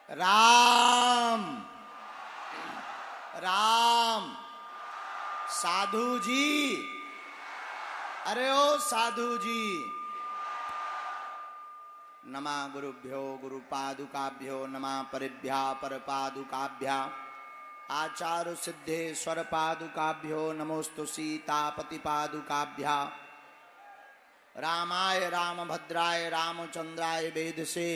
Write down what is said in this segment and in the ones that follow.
राम राम। साधु जी, अरे ओ साधु जी। नमः गुरुभ्यो गुरुपादुकाभ्यो नमः परिभ्या परपादुकाभ्या आचार्य सिद्धेश्वर पादुकाभ्यो नमोस्तु सीतापति पादुकाभ्या रामाय रामभद्राय रामचंद्राय वेदसे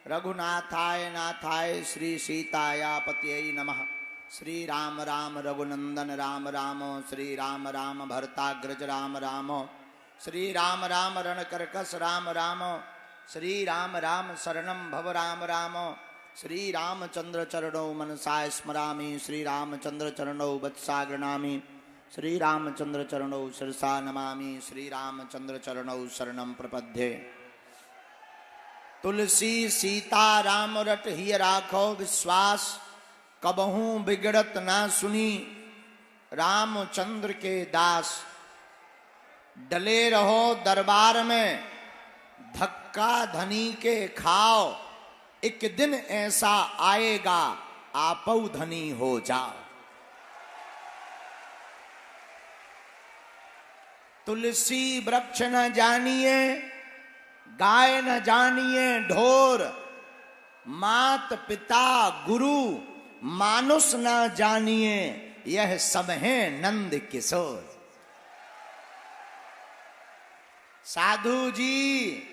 रघुनाथाय नाथाय श्री सीताया पतये नमः। श्री राम राम रघुनंदन राम राम श्री राम राम भरताग्रज राम राम श्री राम राम रणकरकस राम राम श्री राम राम शरणं भव राम राम श्री रामचंद्र चरणौ मनसा स्मरामि श्री रामचंद्र चरणौ वत्सागृणामि श्री रामचंद्र चरणौ शिरसा नमामि श्री रामचंद्र चरणौ शरणं प्रपद्ये। तुलसी सीता राम रट हिय राखो विश्वास कबहू बिगड़त ना सुनी रामचंद्र के दास। डले रहो दरबार में धक्का धनी के खाओ एक दिन ऐसा आएगा आपौ धनी हो जाओ। तुलसी वृक्ष न जानिए गाय न जानिए ढोर मात पिता गुरु मानुष न जानिए यह सब है नंद किशोर। साधु जी,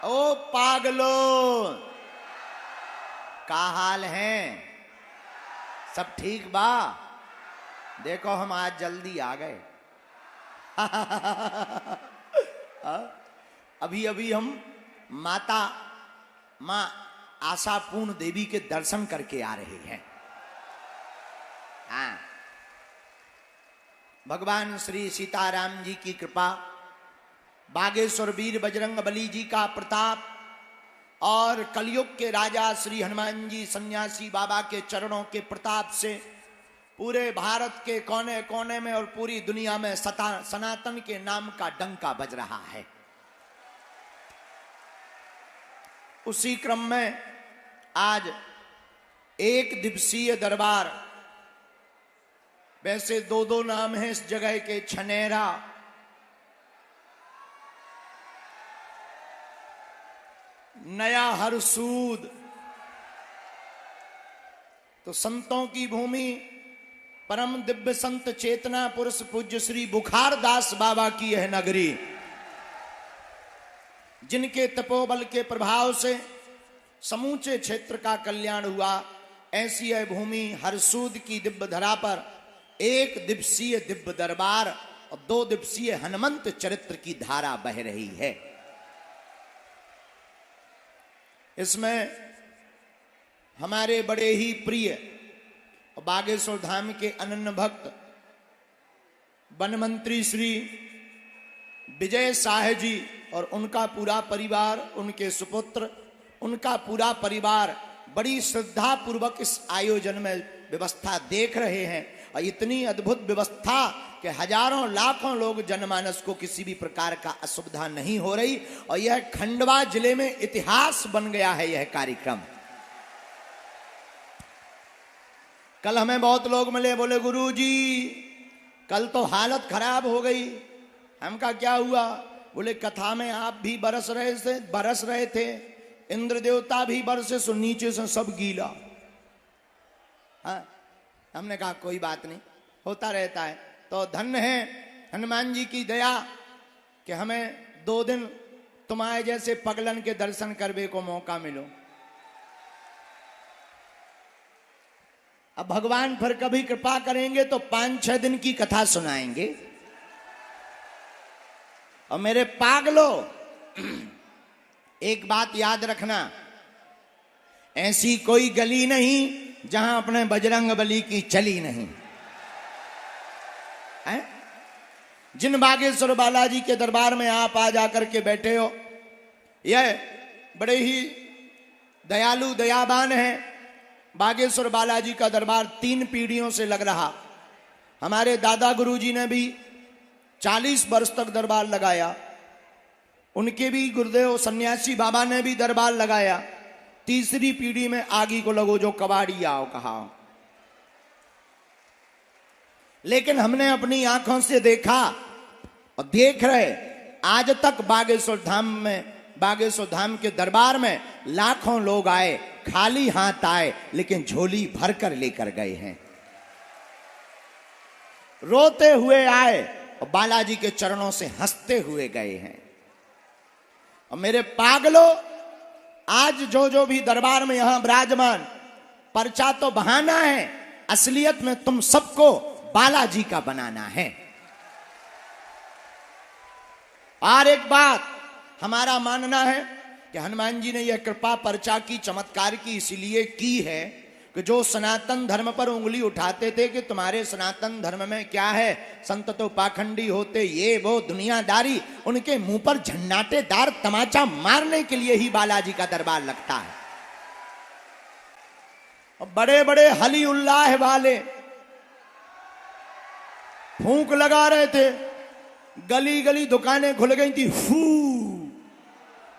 ओ पागलो का हाल है? सब ठीक बा? देखो हम आज जल्दी आ गए। अभी अभी हम माता मां आशापूर्ण देवी के दर्शन करके आ रहे हैं। हाँ, भगवान श्री सीताराम जी की कृपा, बागेश्वर वीर बजरंग बली जी का प्रताप और कलयुग के राजा श्री हनुमान जी सन्यासी बाबा के चरणों के प्रताप से पूरे भारत के कोने कोने में और पूरी दुनिया में सनातन के नाम का डंका बज रहा है। उसी क्रम में आज एक दिवसीय दरबार, वैसे दो दो नाम है इस जगह के, छनेरा, नया हरसूद। तो संतों की भूमि, परम दिव्य संत चेतना पुरुष पूज्य श्री बुखार दास बाबा की यह नगरी, जिनके तपोबल के प्रभाव से समूचे क्षेत्र का कल्याण हुआ, ऐसी यह भूमि हरसूद की दिव्य धरा पर एक दिवसीय दिव्य दरबार और 2 दिवसीय हनुमंत चरित्र की धारा बह रही है। इसमें हमारे बड़े ही प्रिय और बागेश्वर धाम के अनन्य भक्त वन मंत्री श्री विजय शाह जी और उनका पूरा परिवार, उनके सुपुत्र, उनका पूरा परिवार बड़ी श्रद्धा पूर्वक इस आयोजन में व्यवस्था देख रहे हैं। और इतनी अद्भुत व्यवस्था कि हजारों लाखों लोग जनमानस को किसी भी प्रकार का असुविधा नहीं हो रही। और यह खंडवा जिले में इतिहास बन गया है यह कार्यक्रम। कल हमें बहुत लोग मिले, बोले गुरुजी कल तो हालत खराब हो गई। हम कहा क्या हुआ? बोले कथा में आप भी बरस रहे थे, इंद्र देवता भी बरसे, सो नीचे से सब गीला। हाँ, हमने कहा कोई बात नहीं, होता रहता है। तो धन्य है हनुमान जी की दया कि हमें 2 दिन तुम्हारे जैसे पगलन के दर्शन करने को मौका मिलो। अब भगवान फिर कभी कृपा करेंगे तो 5-6 दिन की कथा सुनाएंगे। और मेरे पागलो, एक बात याद रखना, ऐसी कोई गली नहीं जहां अपने बजरंग बली की चली नहीं है। जिन बागेश्वर बालाजी के दरबार में आप आ जाकर के बैठे हो, यह बड़े ही दयालु दयावान है। बागेश्वर बालाजी का दरबार 3 पीढ़ियों से लग रहा। हमारे दादा गुरुजी ने भी 40 वर्ष तक दरबार लगाया। उनके भी गुरुदेव सन्यासी बाबा ने भी दरबार लगाया। तीसरी पीढ़ी में आगी को लगो जो कबाड़ी आओ कहा। लेकिन हमने अपनी आंखों से देखा और देख रहे, आज तक बागेश्वर धाम के दरबार में लाखों लोग आए, खाली हाथ आए, लेकिन झोली भरकर लेकर गए हैं। रोते हुए आए और बालाजी के चरणों से हंसते हुए गए हैं। और मेरे पागलों, आज जो भी दरबार में यहां विराजमान, पर्चा तो बहाना है, असलियत में तुम सबको बालाजी का बनाना है। और एक बात हमारा मानना है कि हनुमान जी ने यह कृपा पर्चा की, चमत्कार की इसलिए की है कि जो सनातन धर्म पर उंगली उठाते थे कि तुम्हारे सनातन धर्म में क्या है, संत तो पाखंडी होते, ये वो दुनियादारी, उनके मुंह पर झन्नाटेदार तमाचा मारने के लिए ही बालाजी का दरबार लगता है। और बड़े बड़े हली उल्लाह वाले फूंक लगा रहे थे, गली गली दुकानें खुल गई थी, फू,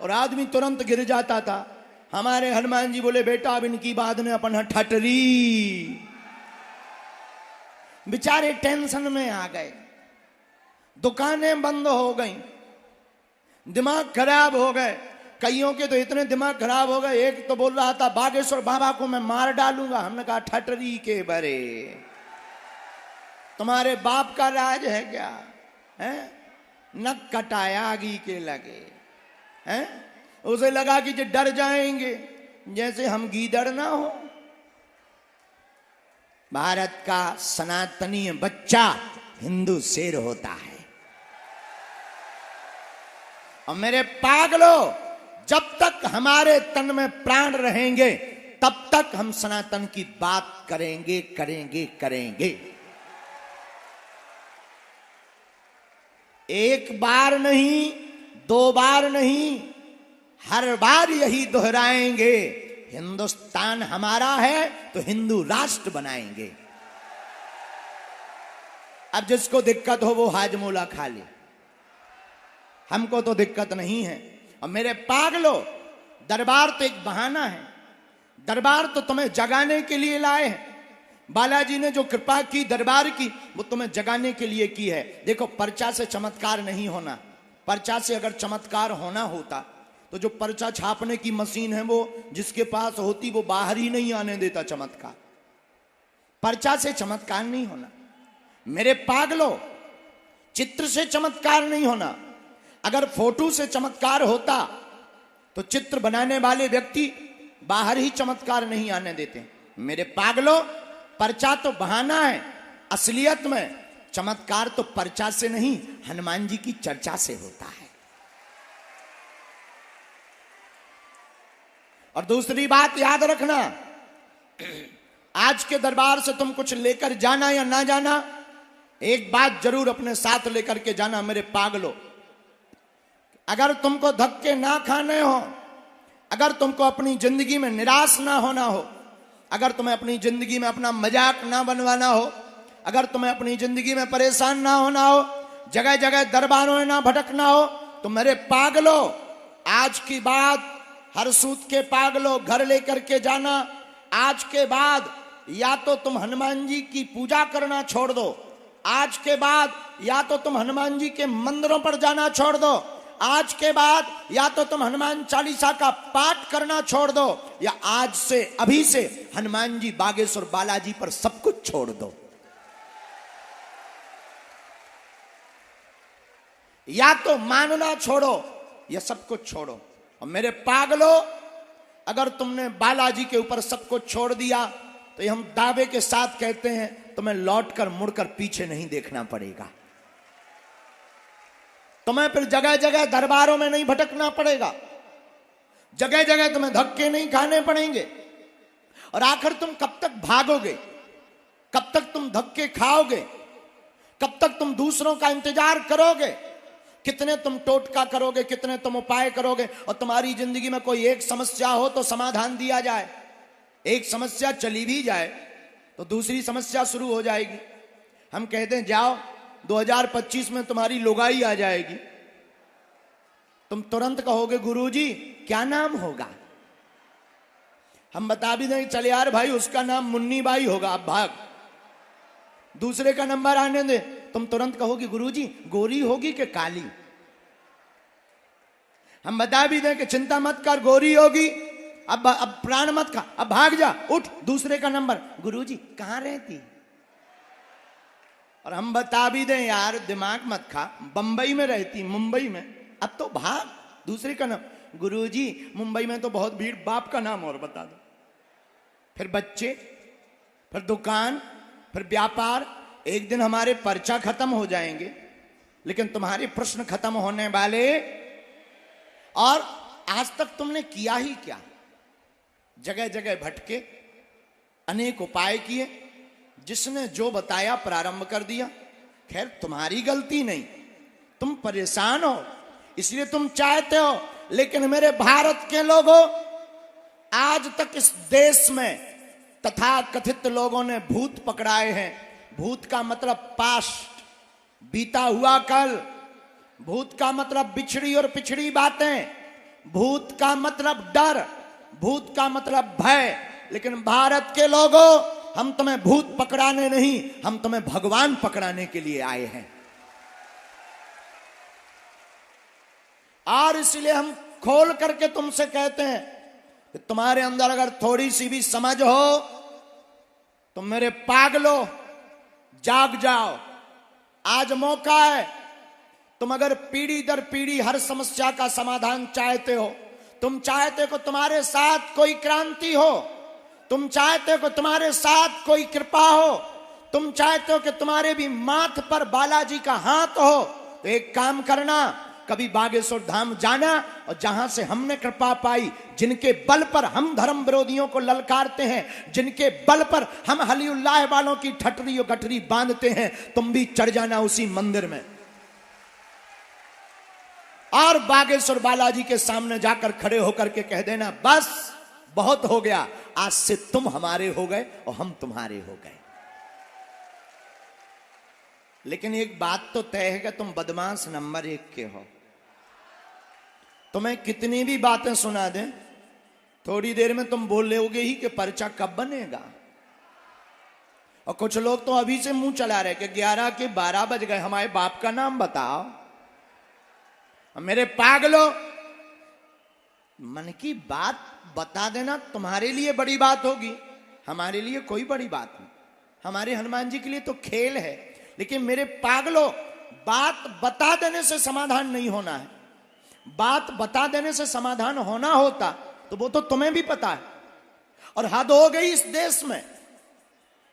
और आदमी तुरंत गिर जाता था। हमारे हनुमान जी बोले, बेटा अब इनकी बात ने अपन ठटरी। बेचारे टेंशन में आ गए, दुकानें बंद हो गई, दिमाग खराब हो गए। कईयों के तो इतने दिमाग खराब हो गए, एक तो बोल रहा था बागेश्वर बाबा को मैं मार डालूंगा। हमने कहा ठटरी के बरे, तुम्हारे बाप का राज है क्या? है नक कटाया आगी के लगे हैं। उसे लगा कि जो डर जाएंगे जैसे हम गीदड़ ना हो। भारत का सनातनी बच्चा हिंदू शेर होता है। और मेरे पागलों, जब तक हमारे तन में प्राण रहेंगे तब तक हम सनातन की बात करेंगे करेंगे करेंगे। एक बार नहीं, दो बार नहीं, हर बार यही दोहराएंगे, हिंदुस्तान हमारा है तो हिंदू राष्ट्र बनाएंगे। अब जिसको दिक्कत हो वो हाजमोला खा ले, हमको तो दिक्कत नहीं है। और मेरे पागलों, दरबार तो एक बहाना है, दरबार तो तुम्हें जगाने के लिए लाए हैं। बालाजी ने जो कृपा की दरबार की, वो तुम्हें जगाने के लिए की है। देखो, पर्चा से चमत्कार नहीं होना। पर्चा से अगर चमत्कार होना होता तो जो पर्चा छापने की मशीन है वो जिसके पास होती वो बाहर ही नहीं आने देता चमत्कार। पर्चा से चमत्कार नहीं होना। मेरे पागलों, चित्र से चमत्कार नहीं होना। अगर फोटो से चमत्कार होता तो चित्र बनाने वाले व्यक्ति बाहर ही चमत्कार नहीं आने देते। मेरे पागलों, पर्चा तो बहाना है, असलियत में चमत्कार तो पर्चा से नहीं, हनुमान जी की चर्चा से होता है। और दूसरी बात याद रखना, आज के दरबार से तुम कुछ लेकर जाना या ना जाना, एक बात जरूर अपने साथ लेकर के जाना मेरे पागलों। अगर तुमको धक्के ना खाने हो, अगर तुमको अपनी जिंदगी में निराश ना होना हो, अगर तुम्हें अपनी जिंदगी में अपना मजाक ना बनवाना हो, अगर तुम्हें अपनी जिंदगी में परेशान ना होना हो, जगह जगह दरबारों में ना भटकना हो, तो मेरे पागलों, आज की बात हर सूत के पागलों घर लेकर के जाना। आज के बाद या तो तुम हनुमान जी की पूजा करना छोड़ दो, आज के बाद या तो तुम हनुमान जी के मंदिरों पर जाना छोड़ दो, आज के बाद या तो तुम हनुमान चालीसा का पाठ करना छोड़ दो, या आज से अभी से हनुमान जी बागेश्वर बालाजी पर सब कुछ छोड़ दो। या तो मानना छोड़ो या सब कुछ छोड़ो। और मेरे पागलों, अगर तुमने बालाजी के ऊपर सब कुछ छोड़ दिया तो ये हम दावे के साथ कहते हैं, तुम्हें लौटकर मुड़कर पीछे नहीं देखना पड़ेगा। तुम्हें फिर जगह जगह दरबारों में नहीं भटकना पड़ेगा, जगह जगह तुम्हें धक्के नहीं खाने पड़ेंगे। और आखिर तुम कब तक भागोगे, कब तक तुम धक्के खाओगे, कब तक तुम दूसरों का इंतजार करोगे, कितने तुम टोटका करोगे, कितने तुम उपाय करोगे। और तुम्हारी जिंदगी में कोई एक समस्या हो तो समाधान दिया जाए, एक समस्या चली भी जाए तो दूसरी समस्या शुरू हो जाएगी। हम कहते हैं जाओ 2025 में तुम्हारी लुगाई आ जाएगी, तुम तुरंत कहोगे गुरुजी क्या नाम होगा, हम बता भी दें चल यार भाई उसका नाम मुन्नी बाई होगा, अब भाग, दूसरे का नंबर आने दे, तुम तुरंत कहोगी गुरुजी गोरी होगी कि काली। हम बता भी दें कि चिंता मत कर गोरी होगी, अब प्राण मत खा, अब भाग जा, उठ, दूसरे का नंबर, गुरुजी कहां रहती। और हम बता भी दें यार दिमाग मत खा, बंबई में रहती, मुंबई में, अब तो भाग, दूसरे का नाम, गुरुजी मुंबई में तो बहुत भीड़, बाप का नाम और बता दो। फिर बच्चे, फिर दुकान, फिर व्यापार, एक दिन हमारे पर्चा खत्म हो जाएंगे लेकिन तुम्हारे प्रश्न खत्म होने वाले। और आज तक तुमने किया ही क्या, जगह जगह भटके, अनेक उपाय किए, जिसने जो बताया प्रारंभ कर दिया। खैर तुम्हारी गलती नहीं, तुम परेशान हो इसलिए तुम चाहते हो, लेकिन मेरे भारत के लोगों आज तक इस देश में तथा कथित लोगों ने भूत पकड़ाए हैं। भूत का मतलब पास्ट, बीता हुआ कल, भूत का मतलब बिछड़ी और पिछड़ी बातें, भूत का मतलब डर, भूत का मतलब भय। लेकिन भारत के लोगों हम तुम्हें भूत पकड़ाने नहीं, हम तुम्हें भगवान पकड़ाने के लिए आए हैं। और इसलिए हम खोल करके तुमसे कहते हैं कि तुम्हारे अंदर अगर थोड़ी सी भी समझ हो तो मेरे पागलो जाग जाओ, आज मौका है। तुम अगर पीढ़ी दर पीढ़ी हर समस्या का समाधान चाहते हो, तुम चाहते हो कि तुम्हारे साथ कोई क्रांति हो, तुम चाहते हो कि तुम्हारे साथ कोई कृपा हो, तुम चाहते हो कि तुम्हारे भी माथ पर बालाजी का हाथ हो, तो एक काम करना, कभी बागेश्वर धाम जाना और जहां से हमने कृपा पाई, जिनके बल पर हम धर्म विरोधियों को ललकारते हैं, जिनके बल पर हम हलीउल्लाह वालों की ठटरी और गठरी बांधते हैं, तुम भी चढ़ जाना उसी मंदिर में और बागेश्वर बालाजी के सामने जाकर खड़े होकर के कह देना बस बहुत हो गया, आज से तुम हमारे हो गए और हम तुम्हारे हो गए। लेकिन एक बात तो तय है कि तुम बदमाश नंबर 1 के हो। तुम्हें कितनी भी बातें सुना दें, थोड़ी देर में तुम बोल रहोगे ही कि पर्चा कब बनेगा। और कुछ लोग तो अभी से मुंह चला रहे कि 11 के 12 बज गए, हमारे बाप का नाम बताओ। मेरे पागलो, मन की बात बता देना तुम्हारे लिए बड़ी बात होगी, हमारे लिए कोई बड़ी बात नहीं। हमारे हनुमान जी के लिए तो खेल है, लेकिन मेरे पागलो, बात बता देने से समाधान नहीं होना है। बात बता देने से समाधान होना होता तो वो तो तुम्हें भी पता है। और हद हो गई इस देश में,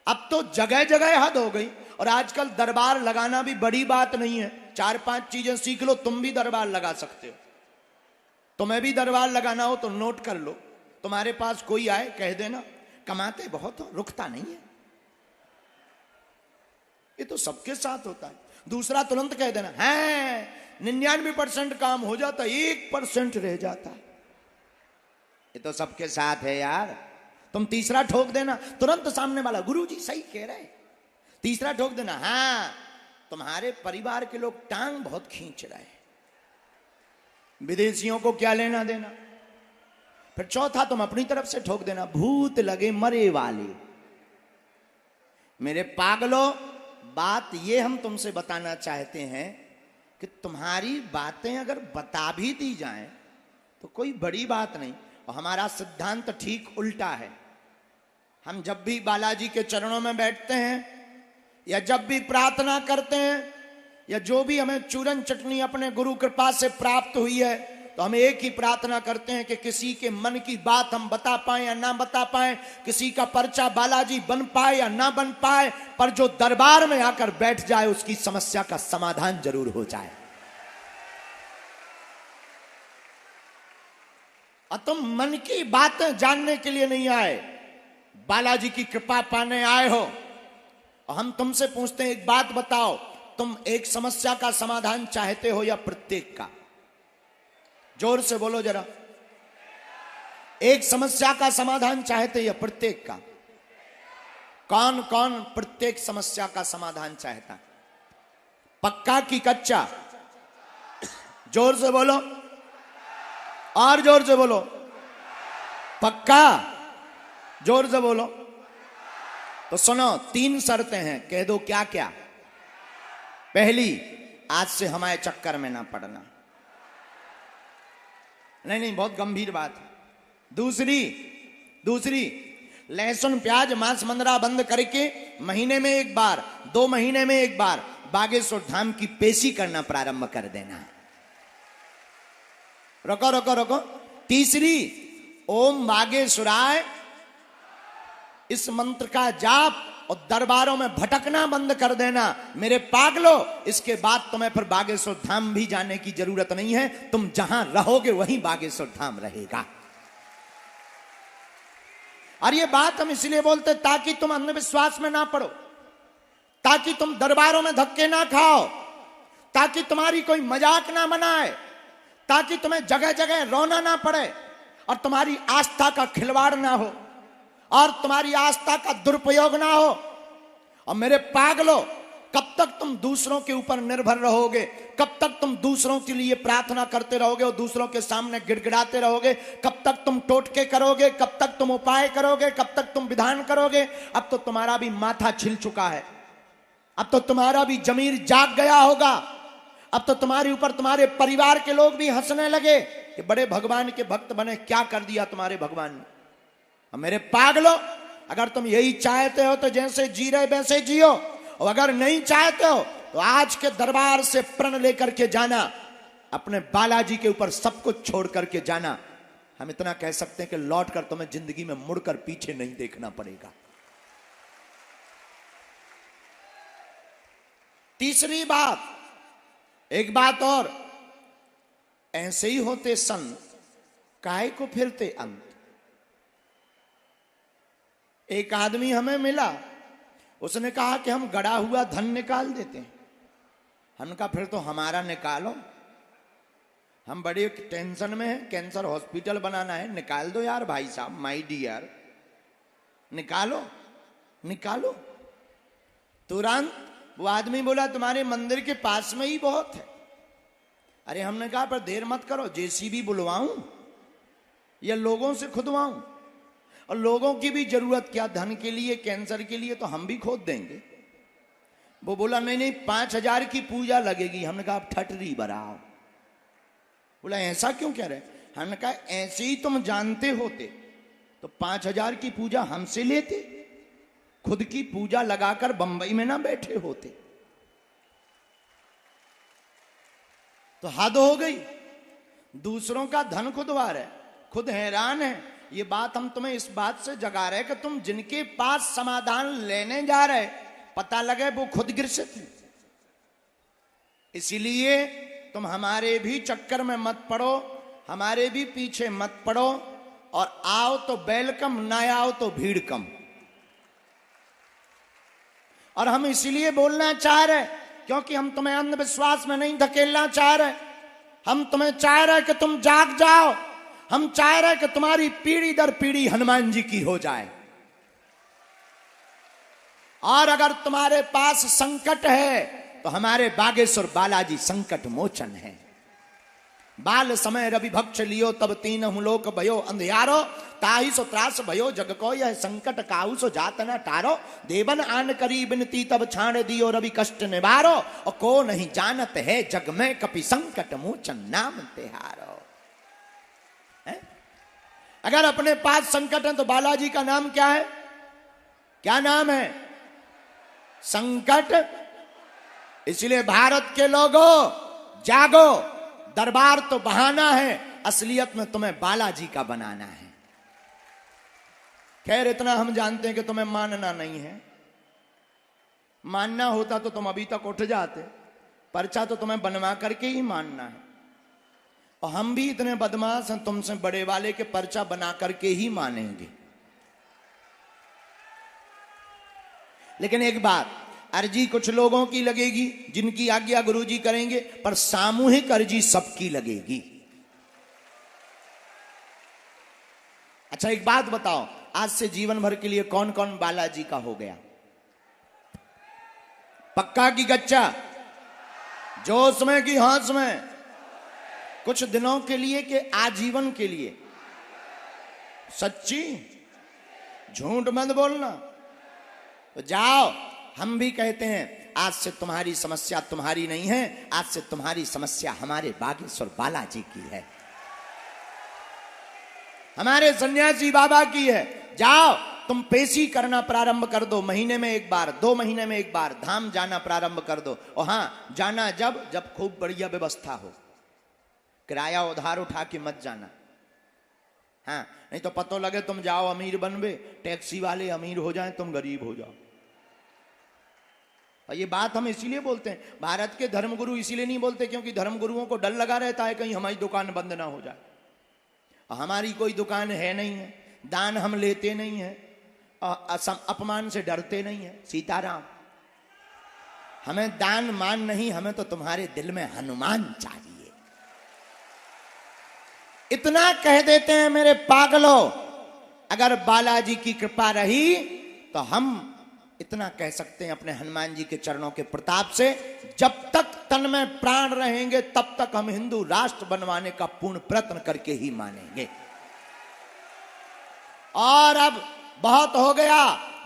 अब तो जगह जगह हद हो गई। और आजकल दरबार लगाना भी बड़ी बात नहीं है, 4-5 चीजें सीख लो, तुम भी दरबार लगा सकते हो। तुम्हें भी दरबार लगाना हो तो नोट कर लो, तुम्हारे पास कोई आए कह देना, कमाते बहुत हो, रुकता नहीं है। ये तो सबके साथ होता है। दूसरा तुरंत कह देना है 99% काम हो जाता, 1% रह जाता है, ये तो सबके साथ है यार। तुम तीसरा ठोक देना, तुरंत सामने वाला गुरुजी सही कह रहे। तीसरा ठोक देना, हाँ तुम्हारे परिवार के लोग टांग बहुत खींच रहे हैं, विदेशियों को क्या लेना देना। फिर चौथा तुम अपनी तरफ से ठोक देना, भूत लगे मरे वाले। मेरे पागलों, बात ये हम तुमसे बताना चाहते हैं कि तुम्हारी बातें अगर बता भी दी जाएं तो कोई बड़ी बात नहीं। और हमारा सिद्धांत ठीक उल्टा है। हम जब भी बालाजी के चरणों में बैठते हैं या जब भी प्रार्थना करते हैं या जो भी हमें चूरन चटनी अपने गुरु कृपा से प्राप्त हुई है, तो हम एक ही प्रार्थना करते हैं कि किसी के मन की बात हम बता पाए या ना बता पाए, किसी का पर्चा बालाजी बन पाए या ना बन पाए, पर जो दरबार में आकर बैठ जाए उसकी समस्या का समाधान जरूर हो जाए। और तुम मन की बातें जानने के लिए नहीं आए, बालाजी की कृपा पाने आए हो। और हम तुमसे पूछते हैं, एक बात बताओ, तुम एक समस्या का समाधान चाहते हो या प्रत्येक का? जोर से बोलो जरा। एक समस्या का समाधान चाहते या प्रत्येक का? कौन कौन प्रत्येक समस्या का समाधान चाहता? पक्का की कच्चा? जोर से बोलो और जोर से बोलो। पक्का? जोर से बोलो। तो सुनो, 3 शर्तें हैं, कह दो क्या क्या। पहली, आज से हमारे चक्कर में ना पड़ना। नहीं, बहुत गंभीर बात है। दूसरी, लहसुन प्याज मांस मंदरा बंद करके महीने में 1 बार, 2 महीने में 1 बार बागेश्वर धाम की पेशी करना प्रारंभ कर देना है। रुको। तीसरी, ओम बागेश्वराय इस मंत्र का जाप और दरबारों में भटकना बंद कर देना। मेरे पागलो, इसके बाद तुम्हें फिर बागेश्वर धाम भी जाने की जरूरत नहीं है। तुम जहां रहोगे वहीं बागेश्वर धाम रहेगा। और ये बात हम इसलिए बोलते ताकि तुम अंधविश्वास में ना पड़ो, ताकि तुम दरबारों में धक्के ना खाओ, ताकि तुम्हारी कोई मजाक ना बनाए, ताकि तुम्हें जगह जगह रोना ना पड़े और तुम्हारी आस्था का खिलवाड़ ना हो और तुम्हारी आस्था का दुरुपयोग ना हो। और मेरे पागलों, कब तक तुम दूसरों के ऊपर निर्भर रहोगे? कब तक तुम दूसरों के लिए प्रार्थना करते रहोगे और दूसरों के सामने गिड़गिड़ाते रहोगे? कब तक तुम टोटके करोगे? कब तक तुम उपाय करोगे? कब तक तुम विधान करोगे? अब तो तुम्हारा भी माथा छिल चुका है, अब तो तुम्हारा भी जमीर जाग गया होगा, अब तो तुम्हारे ऊपर तुम्हारे परिवार के लोग भी हंसने लगे कि बड़े भगवान के भक्त बने, क्या कर दिया तुम्हारे भगवान ने। अब मेरे पागलों, अगर तुम यही चाहते हो तो जैसे जी रहे वैसे जियो, और अगर नहीं चाहते हो तो आज के दरबार से प्रण लेकर के जाना, अपने बालाजी के ऊपर सब कुछ छोड़ करके जाना। हम इतना कह सकते हैं कि लौट कर तुम्हें जिंदगी में मुड़कर पीछे नहीं देखना पड़ेगा। तीसरी बात, एक बात और, ऐसे ही होते संत काहे को फिरते अंत। एक आदमी हमें मिला, उसने कहा कि हम गड़ा हुआ धन निकाल देते हैं। हमने कहा फिर तो हमारा निकालो, हम बड़े टेंशन में हैं, कैंसर हॉस्पिटल बनाना है, निकाल दो यार भाई साहब, माय डियर, निकालो। तुरंत वो आदमी बोला तुम्हारे मंदिर के पास में ही बहुत है। अरे हमने कहा पर देर मत करो, जेसीबी बुलवाऊं या लोगों से खुदवाऊं? और लोगों की भी जरूरत क्या, धन के लिए, कैंसर के लिए तो हम भी खोद देंगे। वो बोला नहीं 5,000 की पूजा लगेगी। हमने कहा आप ठटरी बराओ। बोला ऐसा क्यों कह रहे? हमने कहा ऐसे ही तुम जानते होते तो 5,000 की पूजा हमसे लेते, खुद की पूजा लगाकर बंबई में ना बैठे होते। तो हद हो गई, दूसरों का धन खुदवा रहे, खुद हैरान है। ये बात हम तुम्हें इस बात से जगा रहे कि तुम जिनके पास समाधान लेने जा रहे, पता लगे वो खुद ग्रसित है। इसीलिए तुम हमारे भी चक्कर में मत पड़ो, हमारे भी पीछे मत पड़ो, और आओ तो वेलकम, ना आओ तो भीड़ कम। और हम इसीलिए बोलना चाह रहे क्योंकि हम तुम्हें अंधविश्वास में नहीं धकेलना चाह रहे, हम तुम्हें चाह रहे कि तुम जाग जाओ, हम चाह रहे कि तुम्हारी पीढ़ी दर पीढ़ी हनुमान जी की हो जाए। और अगर तुम्हारे पास संकट है तो हमारे बागेश्वर बालाजी संकट मोचन है। बाल समय रवि भक्ष लियो तब तीनहु लोक भयो अंधियारो, ताहि सो त्रास भयो जग को यह संकट काहू सो जात न टारो। देवन आन करी बिनती तब छाड़ दियो रवि कष्ट निवारो, और को नहीं जानत है जग में कपि संकट मोचन नाम तिहारो। अगर अपने पास संकट है तो बालाजी का नाम क्या है? क्या नाम है? संकट। इसलिए भारत के लोगों जागो, दरबार तो बहाना है, असलियत में तुम्हें बालाजी का बनाना है। खैर इतना हम जानते हैं कि तुम्हें मानना नहीं है, मानना होता तो तुम अभी तक उठ जाते, पर्चा तो तुम्हें बनवा करके ही मानना है। और हम भी इतने बदमाश हैं, तुमसे बड़े वाले के पर्चा बना करके ही मानेंगे। लेकिन एक बात, अर्जी कुछ लोगों की लगेगी जिनकी आज्ञा गुरुजी करेंगे, पर सामूहिक अर्जी सबकी लगेगी। अच्छा एक बात बताओ, आज से जीवन भर के लिए कौन कौन बालाजी का हो गया? पक्का की कच्चा? जोश में कि होश में? कुछ दिनों के लिए कि आजीवन के लिए? सच्ची? झूठ मत बोलना। तो जाओ, हम भी कहते हैं आज से तुम्हारी समस्या तुम्हारी नहीं है, आज से तुम्हारी समस्या हमारे बागेश्वर बालाजी की है, हमारे सन्यासी बाबा की है। जाओ तुम पेशी करना प्रारंभ कर दो, महीने में एक बार, 2 महीने में एक बार धाम जाना प्रारंभ कर दो। और हां, जाना जब खूब बढ़िया व्यवस्था हो, किराया उधार उठा के मत जाना। हाँ, नहीं तो पतो लगे तुम जाओ अमीर बनवे, टैक्सी वाले अमीर हो जाएं, तुम गरीब हो जाओ। और ये बात हम इसीलिए बोलते हैं, भारत के धर्मगुरु इसीलिए नहीं बोलते क्योंकि धर्मगुरुओं को डर लगा रहता है कहीं हमारी दुकान बंद ना हो जाए। और हमारी कोई दुकान है नहीं है, दान हम लेते नहीं है, अपमान से डरते नहीं है। सीताराम, हमें दान मान नहीं, हमें तो तुम्हारे दिल में हनुमान चाहिए। इतना कह देते हैं मेरे पागलों, अगर बालाजी की कृपा रही तो हम इतना कह सकते हैं अपने हनुमान जी के चरणों के प्रताप से, जब तक तन में प्राण रहेंगे तब तक हम हिंदू राष्ट्र बनवाने का पूर्ण प्रयत्न करके ही मानेंगे। और अब बहुत हो गया,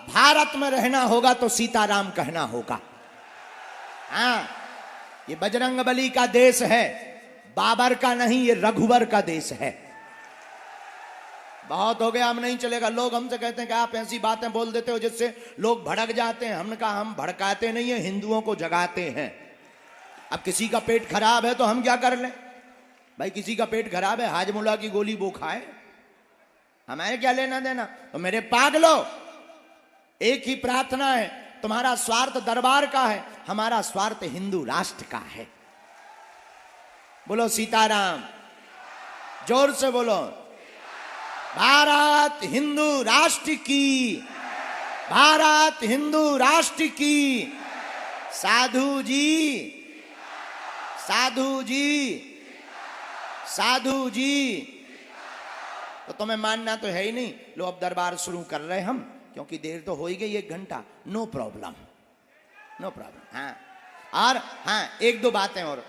भारत में रहना होगा तो सीताराम कहना होगा। हाँ, ये बजरंगबली का देश है, बाबर का नहीं, ये रघुवर का देश है। बहुत हो गया, हम नहीं चलेगा। लोग हमसे कहते हैं कि आप ऐसी बातें बोल देते हो जिससे लोग भड़क जाते हैं। हमने कहा हम भड़काते नहीं है, हिंदुओं को जगाते हैं। अब किसी का पेट खराब है तो हम क्या कर लें भाई? किसी का पेट खराब है, हाजमुला की गोली वो खाए, हमारे क्या लेना देना। तो मेरे पागलो, एक ही प्रार्थना है, तुम्हारा स्वार्थ दरबार का है, हमारा स्वार्थ हिंदू राष्ट्र का है। बोलो सीताराम, जोर से बोलो। भारत हिंदू राष्ट्र की, भारत हिंदू राष्ट्र की। साधु जी, साधु जी, साधु जी। तो तुम्हें मानना तो है ही नहीं। लो अब दरबार शुरू कर रहे हम, क्योंकि देर तो हो ही गई 1 घंटा। No problem, no problem. हाँ, और हाँ, 1-2 बातें और।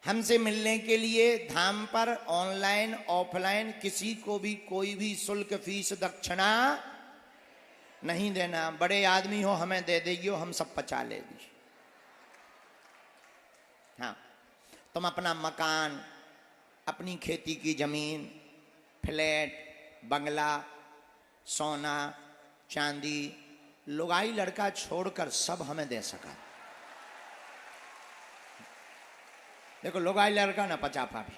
हमसे मिलने के लिए धाम पर ऑनलाइन ऑफलाइन किसी को भी कोई भी शुल्क फीस दक्षिणा नहीं देना। बड़े आदमी हो, हमें दे देगी, हम सब पचा लेगी। हाँ, तुम अपना मकान, अपनी खेती की जमीन, फ्लैट, बंगला, सोना चांदी, लुगाई लड़का छोड़कर सब हमें दे सका। देखो, लुगाई लड़का ना पचापा भी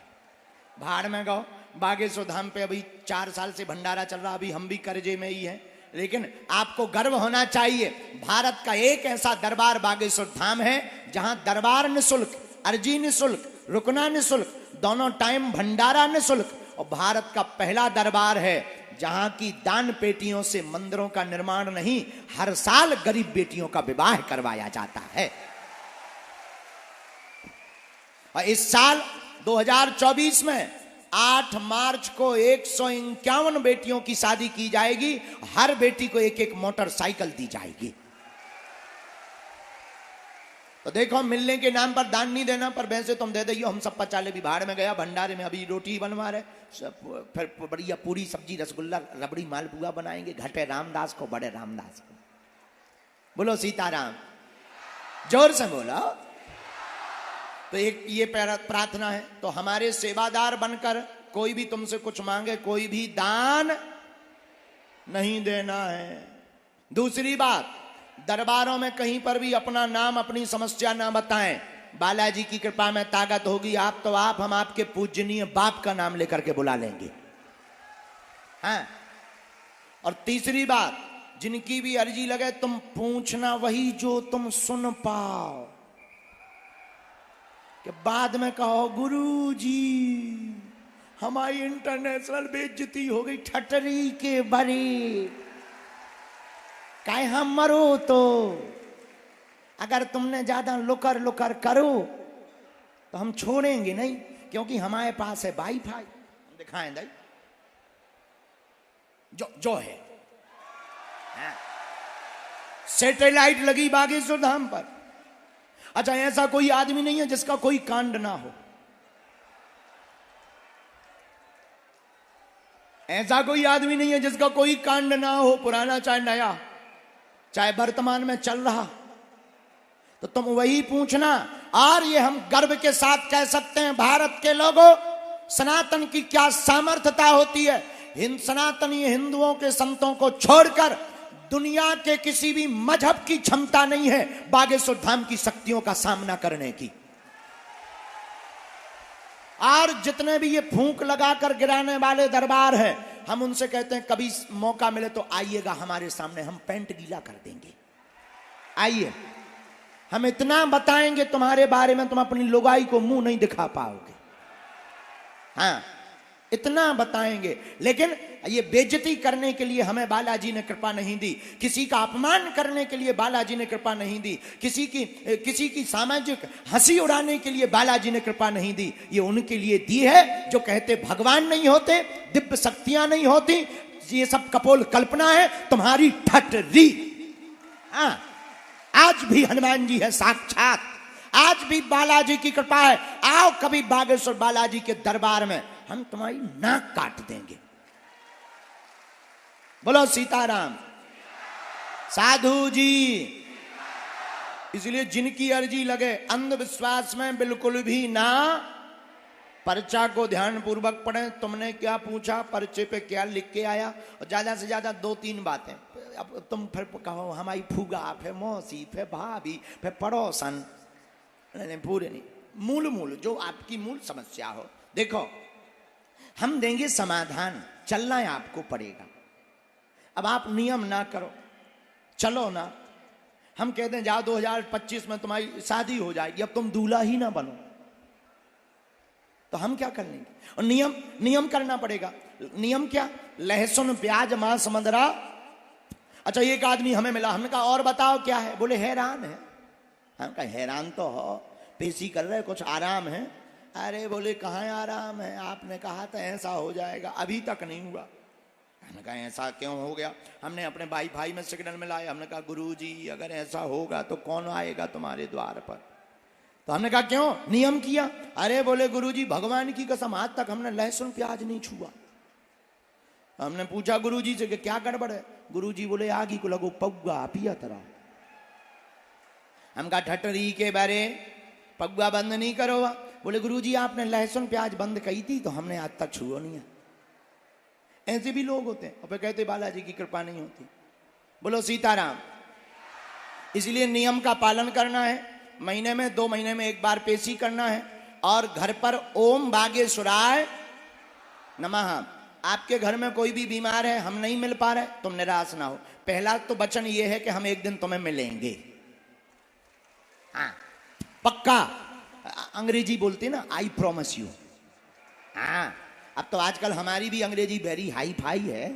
भाड़ में गो। बागेश्वर धाम पे अभी 4 साल से भंडारा चल रहा, अभी हम भी कर्जे में ही हैं। लेकिन आपको गर्व होना चाहिए, भारत का एक ऐसा दरबार बागेश्वर धाम है जहां दरबार निःशुल्क, अर्जी निःशुल्क, रुकना निःशुल्क, दोनों टाइम भंडारा निःशुल्क। और भारत का पहला दरबार है जहां की दान पेटियों से मंदिरों का निर्माण नहीं, हर साल गरीब बेटियों का विवाह करवाया जाता है। और इस साल 2024 में 8 मार्च को 151 बेटियों की शादी की जाएगी। हर बेटी को 1-1 मोटरसाइकिल दी जाएगी। तो देखो, मिलने के नाम पर दान नहीं देना, पर वैसे तुम दे दियो, हम सब पचा ले। भी भाड़ में गया, भंडारे में अभी रोटी बनवा रहे, फिर बढ़िया पूरी सब्जी, रसगुल्ला, रबड़ी, मालपुआ बनाएंगे। घटे रामदास को, बड़े रामदास को। बोलो सीताराम, जोर से बोलो। तो एक ये प्रार्थना है। तो हमारे सेवादार बनकर कोई भी तुमसे कुछ मांगे, कोई भी दान नहीं देना है। दूसरी बात, दरबारों में कहीं पर भी अपना नाम, अपनी समस्या ना बताएं। बालाजी की कृपा में ताकत होगी, आप तो आप, हम आपके पूजनीय बाप का नाम लेकर के बुला लेंगे। हाँ, और तीसरी बात, जिनकी भी अर्जी लगे तुम पूछना वही जो तुम सुन पाओ, कि बाद में कहो गुरु जी हमारी इंटरनेशनल बेइज्जती हो गई, ठटरी के बरी काहे हम मरो। तो अगर तुमने ज्यादा लुकर लुकर करो तो हम छोड़ेंगे नहीं, क्योंकि हमारे पास है वाईफाई। दिखाएं दाई, जो है सैटेलाइट लगी बागेश्वर धाम पर। अच्छा, ऐसा कोई आदमी नहीं है जिसका कोई कांड ना हो। ऐसा कोई आदमी नहीं है जिसका कोई कांड ना हो, पुराना चाहे नया, चाहे वर्तमान में चल रहा। तो तुम वही पूछना। और ये हम गर्व के साथ कह सकते हैं, भारत के लोगों, सनातन की क्या सामर्थ्यता होती है। सनातनी हिंदुओं के संतों को छोड़कर दुनिया के किसी भी मजहब की क्षमता नहीं है बागेश्वर धाम की शक्तियों का सामना करने की। और जितने भी ये फूंक लगाकर गिराने वाले दरबार हैं, हम उनसे कहते हैं कभी मौका मिले तो आइएगा हमारे सामने, हम पैंट गीला कर देंगे। आइए, हम इतना बताएंगे तुम्हारे बारे में, तुम अपनी लुगाई को मुंह नहीं दिखा पाओगे। हाँ, इतना बताएंगे। लेकिन ये बेइज्जती करने के लिए हमें बालाजी ने कृपा नहीं दी, किसी का अपमान करने के लिए बालाजी ने कृपा नहीं दी, किसी की सामाजिक हंसी उड़ाने के लिए बालाजी ने कृपा नहीं दी। ये उनके लिए दी है जो कहते भगवान नहीं होते, दिव्य शक्तियां नहीं होती, ये सब कपोल कल्पना है, तुम्हारी ठटरी। हाँ, आज भी हनुमान जी है साक्षात, आज भी बालाजी की कृपा है। आओ कभी बागेश्वर बालाजी के दरबार में, हम तुम्हारी नाक काट देंगे। बोलो सीताराम। साधु जी, इसलिए जिनकी अर्जी लगे अंधविश्वास में बिल्कुल भी ना, पर्चा को ध्यान पूर्वक पढ़ें। तुमने क्या पूछा, पर्चे पे क्या लिख के आया, और ज्यादा से ज्यादा 2-3 बातें। अब तुम फिर कहो हमारी फूगा, फिर मौसी, फिर भाभी, फिर पड़ोसन, नहीं, पूरे नहीं। मूल जो आपकी मूल समस्या हो, देखो हम देंगे समाधान, चलना है आपको पड़ेगा। अब आप नियम ना करो, चलो ना। हम कहते हैं जाओ 2025 में तुम्हारी शादी हो जाएगी, अब तुम दूल्हा ही ना बनो, तो हम क्या कर लेंगे। और नियम करना पड़ेगा। नियम क्या, लहसुन प्याज मांस मदरा। अच्छा, एक आदमी हमें मिला, हमने कहा और बताओ क्या है, बोले हैरान है। हम कहा हैरान तो हो, पेशी कर रहे, कुछ आराम है। अरे बोले कहाँ आराम है, आपने कहा था ऐसा हो जाएगा, अभी तक नहीं हुआ। हमने कहा ऐसा क्यों हो गया। हमने अपने भाई में सिग्नल मिलाया, हमने कहा गुरुजी अगर ऐसा होगा तो कौन आएगा तुम्हारे द्वार पर। तो हमने कहा क्यों, नियम किया। अरे बोले गुरुजी भगवान की कसम आज तक हमने लहसुन प्याज नहीं छुआ। हमने पूछा गुरुजी से कि क्या गड़बड़ है। गुरुजी बोले आगी को लगो पौगा पिया तरह। हम कहा ठटरी के बारे पगुआ बंद नहीं करो। बोले गुरुजी आपने लहसुन प्याज बंद कही थी तो हमने आज तक छुआ नहीं है। ऐसे भी लोग होते हैं, और कहते बालाजी की कृपा नहीं होती। बोलो सीताराम। इसलिए नियम का पालन करना है, महीने में 2 महीने में एक बार पेशी करना है, और घर पर ओम बागेश्वराय नमः। आपके घर में कोई भी बीमार है, हम नहीं मिल पा रहे, तुम निराश ना हो। पहला तो वचन ये है कि हम एक दिन तुम्हें मिलेंगे। हाँ पक्का, अंग्रेजी बोलते ना, आई प्रॉमिस यू। हाँ, अब तो आजकल हमारी भी अंग्रेजी वेरी हाई फाई है।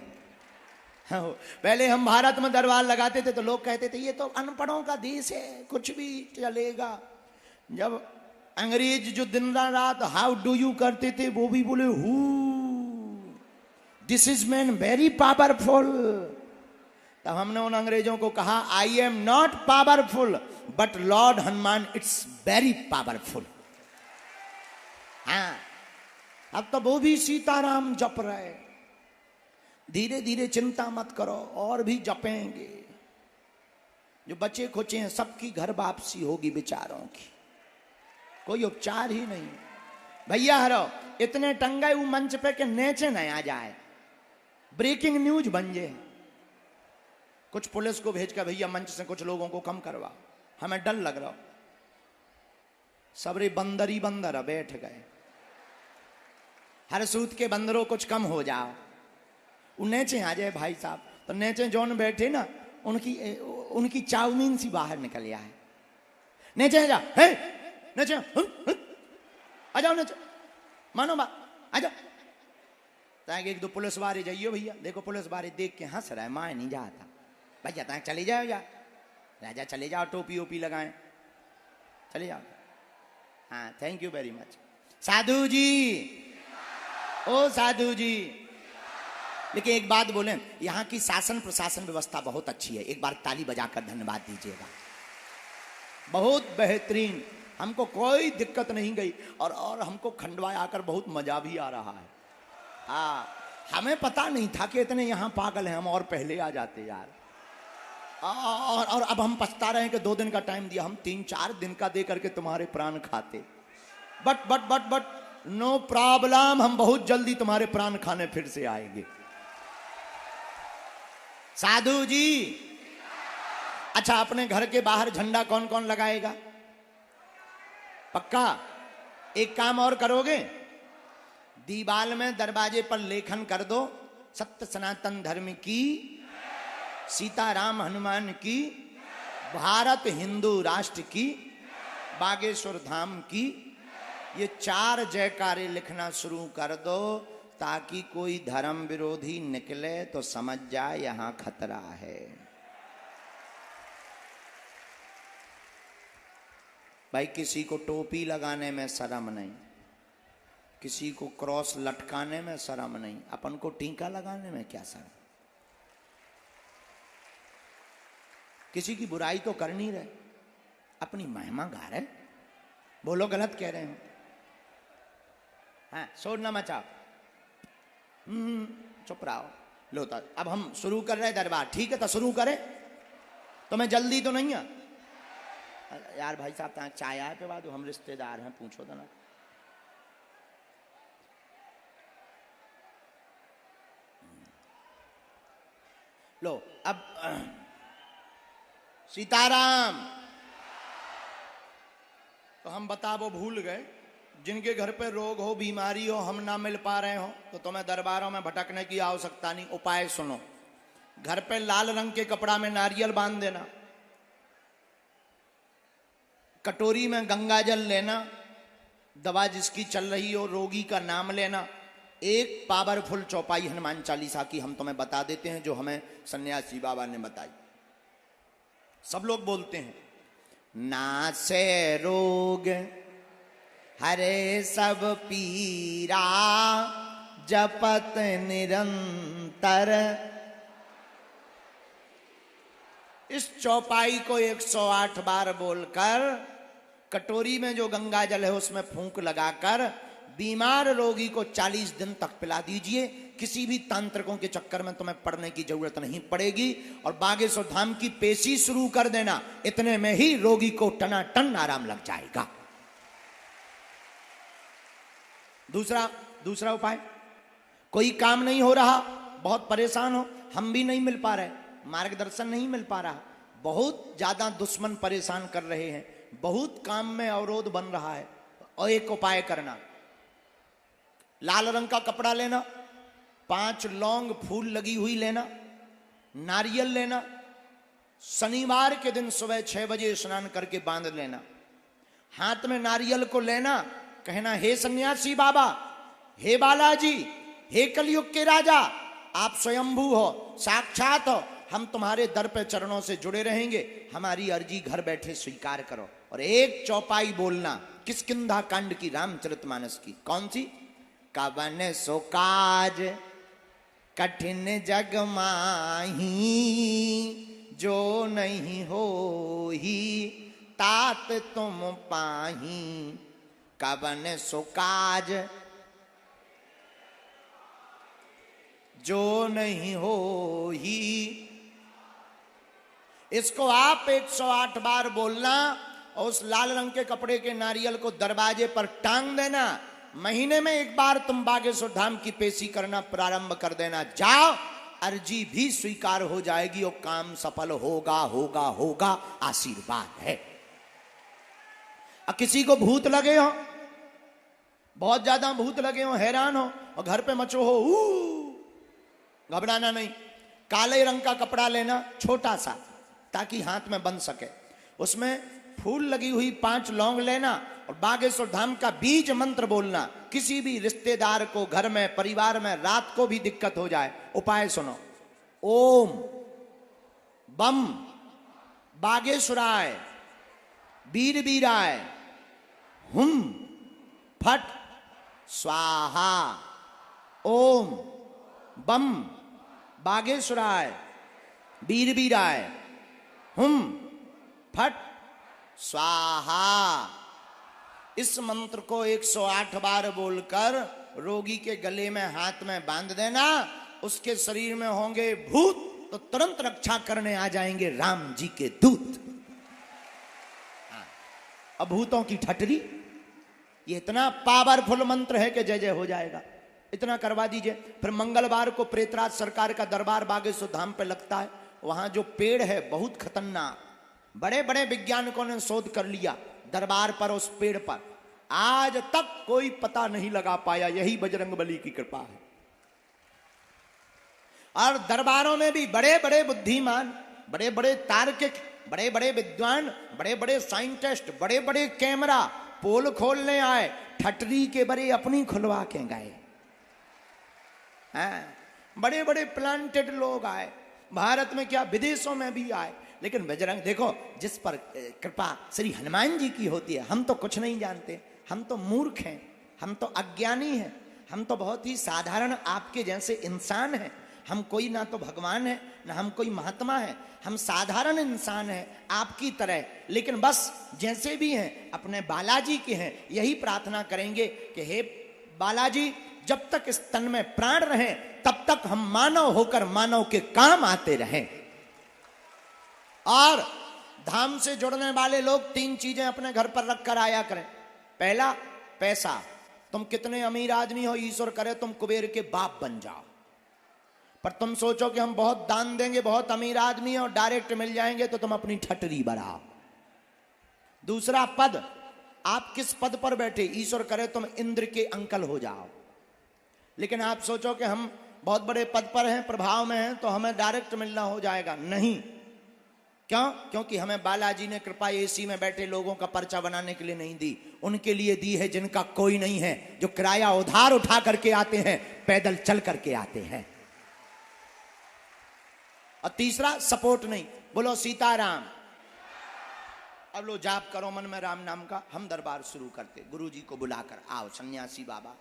हाँ, पहले हम भारत में दरबार लगाते थे तो लोग कहते थे ये तो अनपढ़ों का देश है, कुछ भी चलेगा। जब अंग्रेज जो दिन रात हाउ डू यू करते थे, वो भी बोले who, this is man very powerful. तब हमने उन अंग्रेजों को कहा I am not powerful but Lord Hanuman it's very powerful. हाँ, अब तो वो भी सीताराम जप रहे। धीरे धीरे चिंता मत करो, और भी जपेंगे। जो बचे खुचे हैं सबकी घर वापसी होगी बेचारों की, कोई उपचार ही नहीं। भैया हरो इतने टंगे वो मंच पे के नेचे नहीं आ जाए, ब्रेकिंग न्यूज बन जाए। कुछ पुलिस को भेज कर भैया मंच से कुछ लोगों को कम करवा, हमें डर लग रहा। सबरे बंदर ही बंदर बैठ गए। हर सूत के बंदरों कुछ कम हो जाओ। नेचे आ जाए भाई साहब, तो नेचे जौन बैठे ना उनकी चाउमीन सी बाहर निकल आए। नेचे जा, हे नेचे, आ जाओ नेचे, मानो बात, आ जाओ। ताकि 1-2 पुलिस वाले जाइयो भैया, देखो पुलिस वाले देख के हंस रहा है, माए नहीं जाता भैया, ताकि चले जाओ जा राजा, चले जाओ, टोपी ओपी लगाएं, चले जाओ। हाँ, थैंक यू वेरी मच साधु जी। ओ साधु जी, लेकिन एक बात बोलें, यहाँ की शासन प्रशासन व्यवस्था बहुत अच्छी है। एक बार ताली बजाकर धन्यवाद दीजिएगा, बहुत बेहतरीन, हमको कोई दिक्कत नहीं गई। और हमको खंडवा आकर बहुत मजा भी आ रहा है। हाँ, हमें पता नहीं था कि इतने यहां पागल हैं, हम और पहले आ जाते यार। और अब हम पछता रहे हैं कि 2 दिन का टाइम दिया, हम 3-4 दिन का दे करके तुम्हारे प्राण खाते। बट नो प्रॉब्लम, हम बहुत जल्दी तुम्हारे प्राण खाने फिर से आएंगे। साधु जी, अच्छा अपने घर के बाहर झंडा कौन कौन लगाएगा? पक्का? एक काम और करोगे, दीवाल में दरवाजे पर लेखन कर दो, सत्य सनातन धर्म की, सीताराम हनुमान की, भारत हिंदू राष्ट्र की, बागेश्वर धाम की। ये 4 जयकारे लिखना शुरू कर दो, ताकि कोई धर्म विरोधी निकले तो समझ जाए यहां खतरा है। भाई किसी को टोपी लगाने में शर्म नहीं, किसी को क्रॉस लटकाने में शर्म नहीं, अपन को टीका लगाने में क्या शर्म? किसी की बुराई तो कर नहीं रहे, अपनी महिमा गा रहे। बोलो गलत कह रहे हो? हाँ, शोर ना मचाओ, चुप रहो। लो तो अब हम शुरू कर रहे दरबार, ठीक है? तो शुरू करें। तुम्हें जल्दी तो नहीं है यार? भाई साहब तक चाय आए पे बाद हम रिश्तेदार हैं, पूछो तो ना। लो अब सीताराम। तो हम बता वो भूल गए, जिनके घर पे रोग हो, बीमारी हो, हम ना मिल पा रहे हो, तो तुम्हें दरबारों में भटकने की आवश्यकता नहीं। उपाय सुनो, घर पे लाल रंग के कपड़ा में नारियल बांध देना, कटोरी में गंगा जल लेना, दवा जिसकी चल रही हो, रोगी का नाम लेना, एक पावरफुल चौपाई हनुमान चालीसा की हम तुम्हें बता देते हैं, जो हमें सन्यासी बाबा ने बताई। सब लोग बोलते हैं, नासे रोग हरे सब पीरा, जपत निरंतर। इस चौपाई को 108 बार बोलकर, कटोरी में जो गंगा जल है उसमें फूंक लगाकर बीमार रोगी को 40 दिन तक पिला दीजिए। किसी भी तांत्रिकों के चक्कर में तुम्हें पड़ने की जरूरत नहीं पड़ेगी। और बागेश्वर धाम की पेशी शुरू कर देना, इतने में ही रोगी को टनाटन आराम लग जाएगा। दूसरा उपाय, कोई काम नहीं हो रहा, बहुत परेशान हो, हम भी नहीं मिल पा रहे, मार्गदर्शन नहीं मिल पा रहा, बहुत ज्यादा दुश्मन परेशान कर रहे हैं, बहुत काम में अवरोध बन रहा है, और एक उपाय करना, लाल रंग का कपड़ा लेना, 5 लौंग फूल लगी हुई लेना, नारियल लेना, शनिवार के दिन सुबह 6 बजे स्नान करके बांध लेना, हाथ में नारियल को लेना, कहना, हे सन्यासी बाबा, हे बालाजी, हे कलयुग के राजा, आप स्वयंभू हो, साक्षात हो, हम तुम्हारे दर पे चरणों से जुड़े रहेंगे, हमारी अर्जी घर बैठे स्वीकार करो। और एक चौपाई बोलना किष्किंधा कांड की, रामचरितमानस की। कौन सी? कवन सो काज कठिन जग माही, जो नहीं हो ही तात तुम पाही। कवन सो काज जो नहीं हो ही। इसको आप 108 बार बोलना, और उस लाल रंग के कपड़े के नारियल को दरवाजे पर टांग देना। महीने में एक बार तुम बागेश्वर धाम की पेशी करना प्रारंभ कर देना। जाओ, अर्जी भी स्वीकार हो जाएगी और काम सफल होगा होगा होगा, आशीर्वाद है। अब किसी को भूत लगे हो, बहुत ज्यादा भूत लगे हो, हैरान हो, और घर पे मचो हो, घबराना नहीं। काले रंग का कपड़ा लेना, छोटा सा, ताकि हाथ में बंध सके, उसमें फूल लगी हुई 5 लौंग लेना, और बागेश्वर धाम का बीज मंत्र बोलना। किसी भी रिश्तेदार को घर में, परिवार में रात को भी दिक्कत हो जाए, उपाय सुनो, ओम बम बागेश्वराय वीर वीराय हुम फट स्वाहा। ओम बम बागेश्वराय वीर वीराय हुम फट स्वाहा। इस मंत्र को 108 बार बोलकर रोगी के गले में हाथ में बांध देना, उसके शरीर में होंगे भूत तो तुरंत रक्षा करने आ जाएंगे राम जी के दूत। अब भूतों की ठटरी, ये इतना पावरफुल मंत्र है कि जय जय हो जाएगा। इतना करवा दीजिए। फिर मंगलवार को प्रेतराज सरकार का दरबार बागेश्वर धाम पे लगता है। वहां जो पेड़ है बहुत खतरनाक, बड़े बड़े वैज्ञानिकों ने शोध कर लिया दरबार पर, उस पेड़ पर आज तक कोई पता नहीं लगा पाया। यही बजरंगबली की कृपा है। और दरबारों में भी बड़े बड़े बुद्धिमान, बड़े बड़े तार्किक, बड़े बड़े विद्वान, बड़े बड़े साइंटिस्ट, बड़े बड़े कैमरा पोल खोलने आए, ठटरी के बड़े अपनी खुलवा के गए। बड़े बड़े प्लांटेड लोग आए, भारत में क्या विदेशों में भी आए। लेकिन बजरंग देखो, जिस पर कृपा श्री हनुमान जी की होती है, हम तो कुछ नहीं जानते, हम तो मूर्ख हैं, हम तो अज्ञानी हैं, हम तो बहुत ही साधारण आपके जैसे इंसान हैं। हम कोई ना तो भगवान है, ना हम कोई महात्मा है, हम साधारण इंसान हैं आपकी तरह। लेकिन बस जैसे भी हैं अपने बालाजी के हैं। यही प्रार्थना करेंगे कि हे बालाजी, जब तक इस तन में प्राण रहे तब तक हम मानव होकर मानव के काम आते रहें। और धाम से जुड़ने वाले लोग 3 चीजें अपने घर पर रख कर आया करें। पहला, पैसा। तुम कितने अमीर आदमी हो, ईश्वर करे तुम कुबेर के बाप बन जाओ, पर तुम सोचो कि हम बहुत दान देंगे, बहुत अमीर आदमी है और डायरेक्ट मिल जाएंगे, तो तुम अपनी ठटरी बढ़ाओ। दूसरा, पद। आप किस पद पर बैठे, ईश्वर करे तुम इंद्र के अंकल हो जाओ। लेकिन आप सोचो कि हम बहुत बड़े पद पर हैं, प्रभाव में हैं, तो हमें डायरेक्ट मिलना हो जाएगा। नहीं। क्यों? क्योंकि हमें बालाजी ने कृपा एसी में बैठे लोगों का पर्चा बनाने के लिए नहीं दी, उनके लिए दी है जिनका कोई नहीं है, जो किराया उधार उठा करके आते हैं, पैदल चल करके आते हैं। और तीसरा, सपोर्ट नहीं। बोलो सीताराम। अब लो जाप करो मन में राम नाम का। हम दरबार शुरू करते, गुरु जी को बुलाकर, आओ सन्यासी बाबा।